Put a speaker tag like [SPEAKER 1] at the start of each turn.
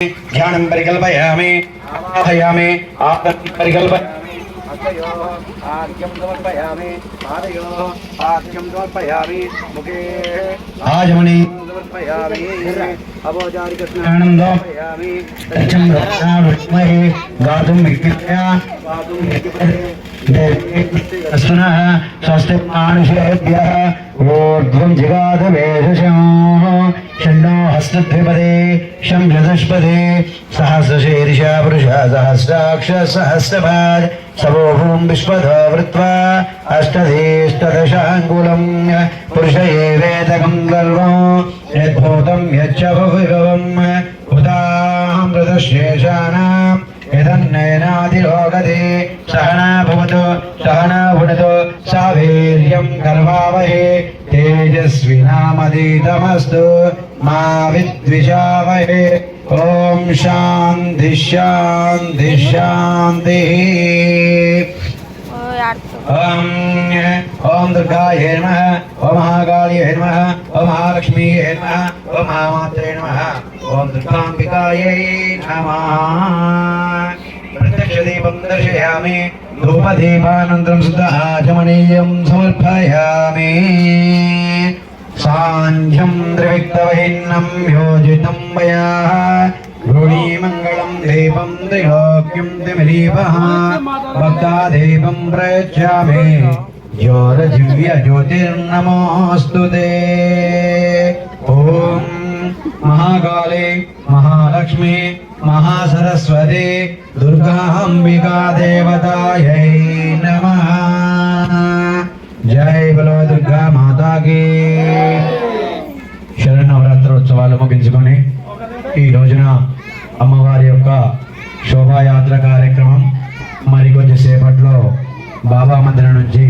[SPEAKER 1] ध्यानं परिकल्पयामि आवाहयामि आत्मं परिकल्पयामि हस्तयोः आर्घ्यं समर्पयामि पादयोः आर्घ्यं समर्पयामि मुखे आजमनि समर्पयामि अवोचारिकस्नानं समर्पयामि तच्चं रत्नावृत्महे गातुं विज्ञाया अस्मनः स्वस्ति मानुषेभ्यः ऊर्ध्वं जिगाधवेशशं षण्णो हस्तद्विपदे शं चतुष्पदे सहस्रशीर्षा पुरुषः सहस्राक्ष सहस्रपाद सवोभूं विश्वतो वृत्वा अष्टधीष्टदशाङ्गुलं पुरुष एवेदकं सर्वं यद्भूतं यच्च भविभवं हुतामृतशेषाणां यदन्नयनादिलोकते सहना भवतु सहना भुनतु सावीर्यं कर्वावहे तेजस्विनामधीतमस्तु मा विद्विषावहे ओम शांति शांति शांति ओम दुर्गायै नमः ओम महाकाल्यै नमः ओम महालक्ष्मीयै नमः ओम महामात्रे नमः ओम दुर्गाम्बिकायै नमः प्रत्यक्षदीपं दर्शयामि धूपदीपानन्तरं शुद्ध आचमनीयं समर्पयामि सांध्यं त्रिविक्तवहिन्नं योजितं मया गृणीमङ्गलं दीपं त्रैलोक्यं त्रिमिदीपः भक्तादीपं प्रयच्छामि ज्योतिर्दिव्य ज्योतिर्नमोऽस्तु ते ॐ महाकाले महालक्ष्मी महासरस्वती दुर्गाम्बिका देवतायै नमः। जय बोलो दुर्गा माता की। శరన్నవరాత్రోత్సవాలు ముగించుకొని ఈ రోజున అమ్మవారి యొక్క శోభాయాత్ర కార్యక్రమం మరికొద్ది సేపట్లో బాబా మందిరం నుంచి